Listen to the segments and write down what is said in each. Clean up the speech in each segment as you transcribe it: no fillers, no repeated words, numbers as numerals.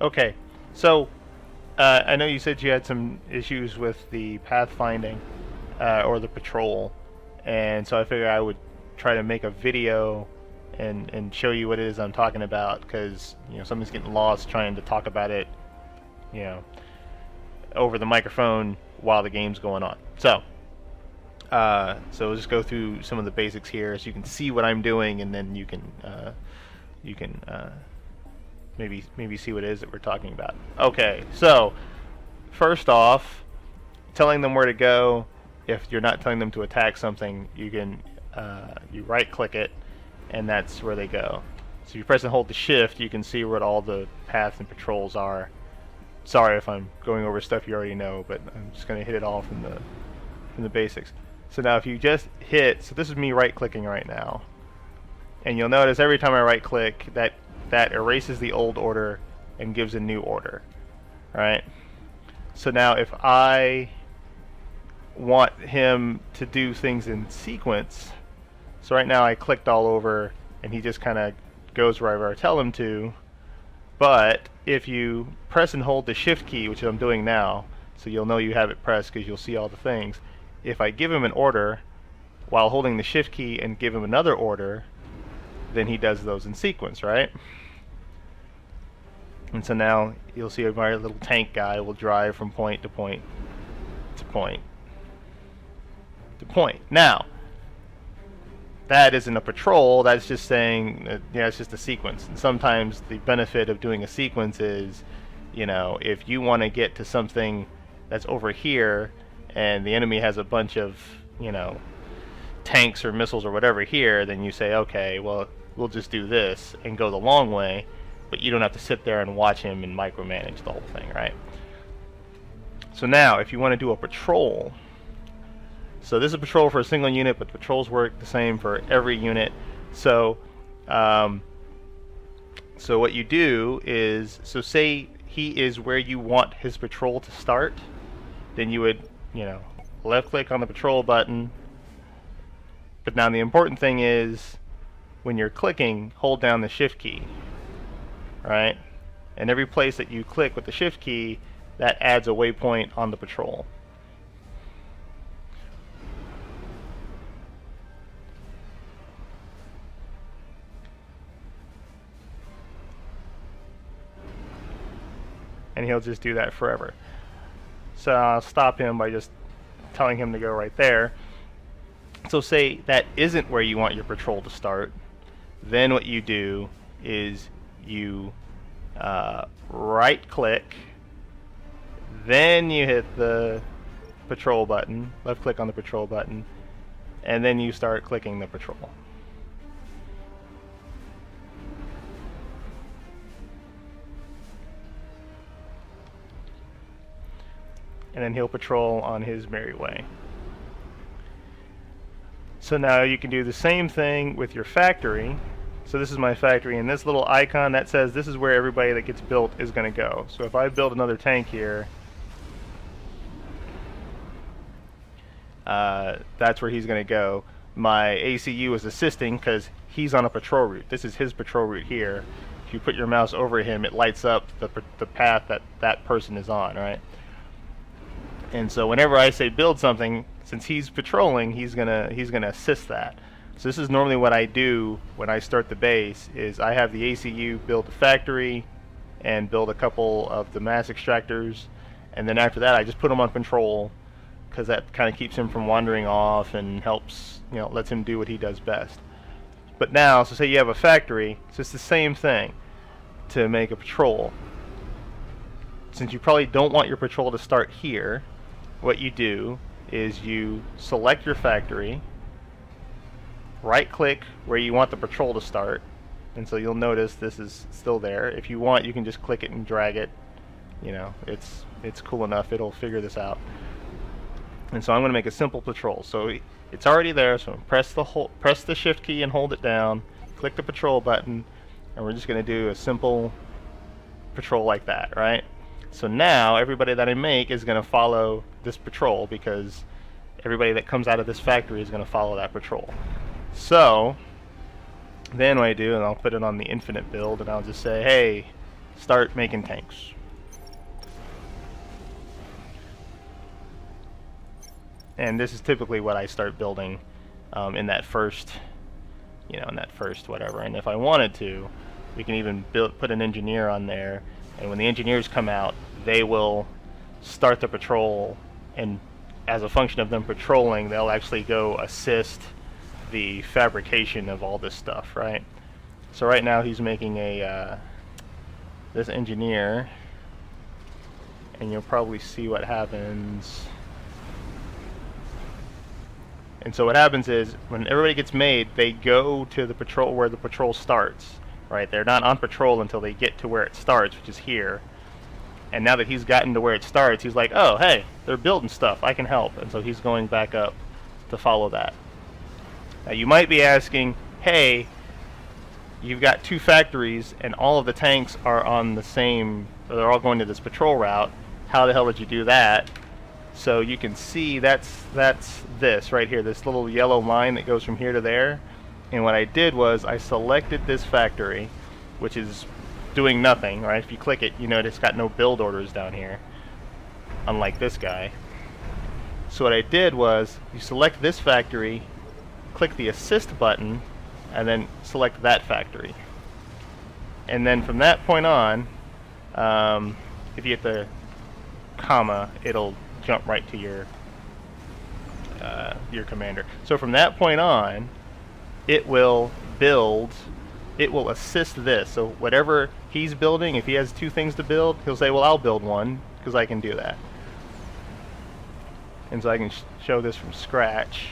Okay, so I know you said you had some issues with the pathfinding or the patrol, and so I figured I would try to make a video and show you what it is I'm talking about, because something's getting lost trying to talk about it, you know, over the microphone while the game's going on. So we'll just go through some of the basics here, so you can see what I'm doing, and then you can maybe see what it is that we're talking about. Okay, so first off, telling them where to go. If you're not telling them to attack something, you can you right-click it, and that's where they go. So if you press and hold the shift, you can see what all the paths and patrols are. Sorry if I'm going over stuff you already know, but I'm just going to hit it all from the basics. So now if you just hit, so this is me right-clicking right now, and you'll notice every time I right-click, that erases the old order and gives a new order. Right? So now if I want him to do things in sequence, so right now I clicked all over and he just kind of goes wherever I tell him to, but if you press and hold the shift key, which I'm doing now, so you'll know you have it pressed because you'll see all the things, if I give him an order while holding the shift key and give him another order, then he does those in sequence, right? And so now you'll see my little tank guy will drive from point to point to point to point. Now, that isn't a patrol, that's just saying, it's just a sequence. And sometimes the benefit of doing a sequence is, if you want to get to something that's over here, and the enemy has a bunch of, tanks or missiles or whatever here, then you say, okay, well, we'll just do this and go the long way, but you don't have to sit there and watch him and micromanage the whole thing, right? So now, if you want to do a patrol, so this is a patrol for a single unit, but patrols work the same for every unit. So, so what you do is, so say he is where you want his patrol to start, then you would, left click on the patrol button. But now the important thing is, when you're clicking, hold down the shift key, right? And every place that you click with the shift key, that adds a waypoint on the patrol. And he'll just do that forever. So I'll stop him by just telling him to go right there. So say that isn't where you want your patrol to start, then what you do is you right click, then you hit the patrol button, left click on the patrol button, and then you start clicking the patrol. And then he'll patrol on his merry way. So now you can do the same thing with your factory. So this is my factory, and this little icon that says this is where everybody that gets built is going to go. So if I build another tank here, that's where he's going to go. My ACU is assisting because he's on a patrol route. This is his patrol route here. If you put your mouse over him, it lights up the path that person is on, right? And so whenever I say build something, since he's patrolling, he's gonna assist that. So this is normally what I do when I start the base, is I have the ACU build the factory and build a couple of the mass extractors, and then after that I just put him on patrol, because that kind of keeps him from wandering off and helps, lets him do what he does best. But now, so say you have a factory, so it's the same thing to make a patrol. Since you probably don't want your patrol to start here, what you do is you select your factory, right click where you want the patrol to start, and so you'll notice this is still there. If you want, you can just click it and drag it. It's cool enough, it'll figure this out. And so I'm going to make a simple patrol. So it's already there, so press the shift key and hold it down, click the patrol button, and we're just going to do a simple patrol like that, right? So now everybody that I make is going to follow this patrol, because everybody that comes out of this factory is going to follow that patrol. So then what I do, and I'll put it on the infinite build, and I'll just say, hey, start making tanks. And this is typically what I start building in that first, in that first whatever. And if I wanted to, we can even put an engineer on there, and when the engineers come out, they will start the patrol, and as a function of them patrolling, they'll actually go assist the fabrication of all this stuff, right? So right now he's making a this engineer, and you'll probably see what happens. And so what happens is, when everybody gets made, they go to the patrol where the patrol starts, right? They're not on patrol until they get to where it starts, which is here. And now that he's gotten to where it starts, he's like, oh, hey, they're building stuff, I can help. And so he's going back up to follow that. Now you might be asking, hey, you've got 2 factories and all of the tanks are on the same, they're all going to this patrol route. How the hell did you do that? So you can see that's this right here, this little yellow line that goes from here to there. And what I did was I selected this factory, which is doing nothing, right? If you click it, you know it's got no build orders down here, unlike this guy. So what I did was, you select this factory, click the assist button, and then select that factory. And then from that point on, if you hit the comma, it'll jump right to your commander. So from that point on, it will build, it will assist this. So whatever he's building, if he has 2 things to build, he'll say, well, I'll build one, because I can do that. And so I can show this from scratch.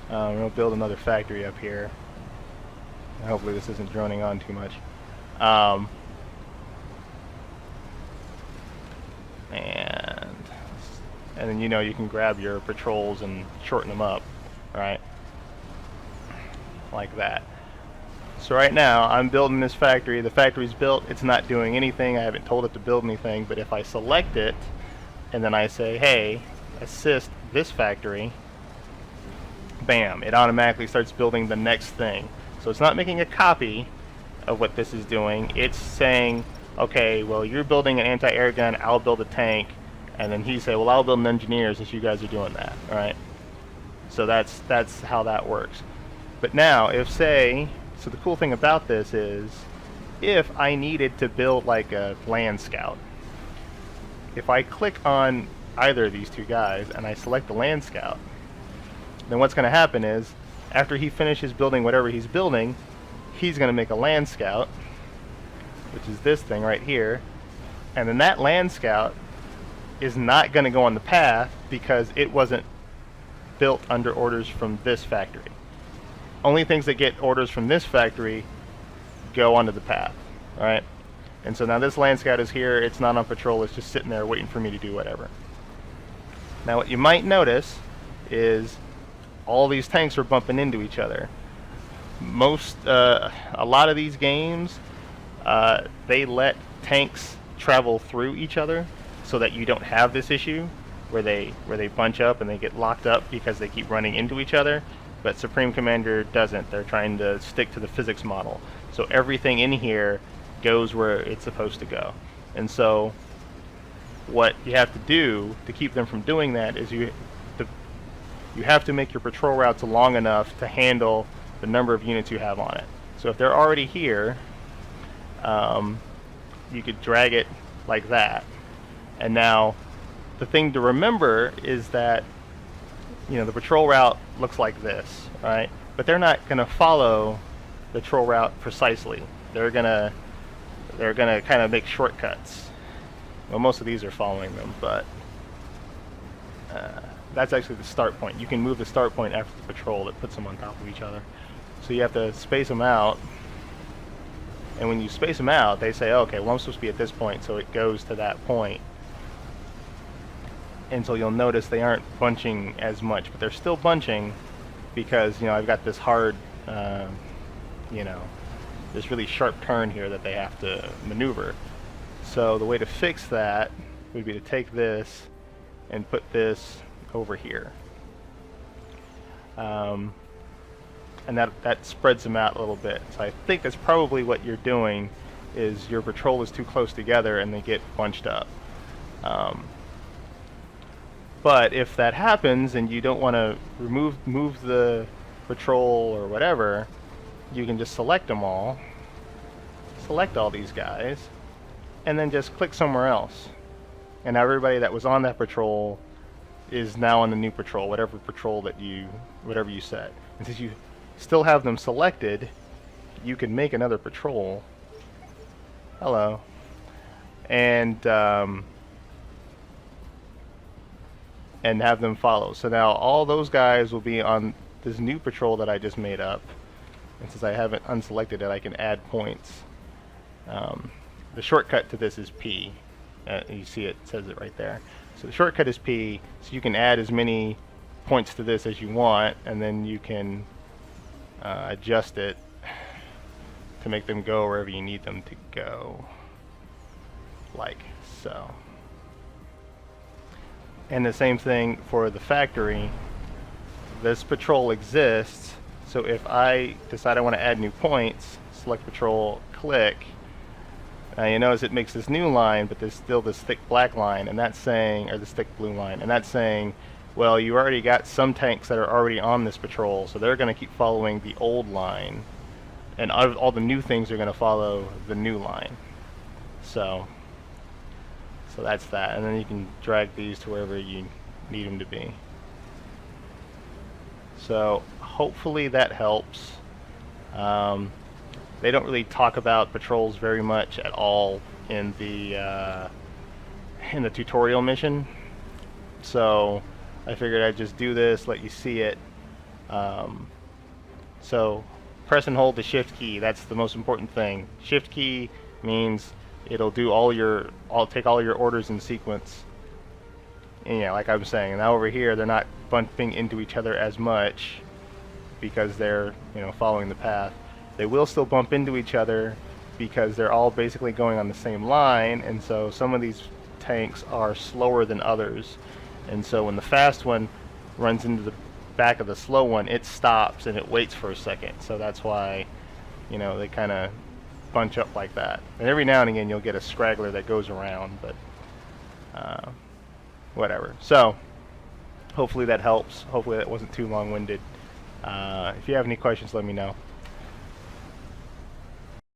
We'll build another factory up here. Hopefully this isn't droning on too much. And then you can grab your patrols and shorten them up, right? Like that. So right now I'm building this factory. The factory's built. It's not doing anything. I haven't told it to build anything. But if I select it and then I say, hey, assist this factory, bam, it automatically starts building the next thing. So it's not making a copy of what this is doing. It's saying, okay, well, you're building an anti-air gun, I'll build a tank. And then he say, well, I'll build an engineer since you guys are doing that, right? So that's how that works. But now, so the cool thing about this is, if I needed to build like a land scout, if I click on either of these 2 guys and I select the land scout, then what's going to happen is, after he finishes building whatever he's building, he's going to make a land scout, which is this thing right here, and then that land scout is not going to go on the path because it wasn't built under orders from this factory. Only things that get orders from this factory go onto the path, right? And so now this land scout is here, it's not on patrol, it's just sitting there waiting for me to do whatever. Now what you might notice is all these tanks are bumping into each other. A lot of these games, they let tanks travel through each other, so that you don't have this issue where they bunch up and they get locked up because they keep running into each other. But Supreme Commander doesn't. They're trying to stick to the physics model. So everything in here goes where it's supposed to go. And so what you have to do to keep them from doing that is you have to make your patrol routes long enough to handle the number of units you have on it. So if they're already here, you could drag it like that. And now the thing to remember is that the patrol route looks like this, right? But they're not going to follow the patrol route precisely. They're gonna kind of make shortcuts. Well, most of these are following them, but that's actually the start point. You can move the start point after the patrol that puts them on top of each other. So you have to space them out. And when you space them out, they say, okay, well, I'm supposed to be at this point, so it goes to that point. And so you'll notice they aren't bunching as much, but they're still bunching because, I've got this hard, this really sharp turn here that they have to maneuver. So the way to fix that would be to take this and put this over here. And that spreads them out a little bit. So I think that's probably what you're doing is your patrol is too close together and they get bunched up. But if that happens and you don't want to move the patrol or whatever, you can just select them all, select all these guys, and then just click somewhere else. And everybody that was on that patrol is now on the new patrol, whatever you set. And since you still have them selected, you can make another patrol. Hello. And have them follow. So now all those guys will be on this new patrol that I just made up. And since I haven't unselected it, I can add points. The shortcut to this is P. You see it says it right there. So the shortcut is P, so you can add as many points to this as you want, and then you can adjust it to make them go wherever you need them to go, like so. And the same thing for the factory. This patrol exists, so if I decide I want to add new points, select patrol, click. Now you notice it makes this new line, but there's still this thick black line, and that's saying, or this thick blue line, and that's saying, well, you already got some tanks that are already on this patrol, so they're going to keep following the old line, and all the new things are going to follow the new line. So that's that, and then you can drag these to wherever you need them to be. So hopefully that helps. They don't really talk about patrols very much at all in the tutorial mission, so I figured I'd just do this, let you see it. So press and hold the shift key. That's the most important thing. Shift key means it'll do take all your orders in sequence. And yeah, like I was saying, now over here they're not bumping into each other as much because they're following the path. They will still bump into each other because they're all basically going on the same line, and so some of these tanks are slower than others, and so when the fast one runs into the back of the slow one, it stops and it waits for a second. So that's why they kind of bunch up like that. And every now and again you'll get a straggler that goes around, but whatever. So hopefully that helps. Hopefully that wasn't too long-winded. If you have any questions, let me know.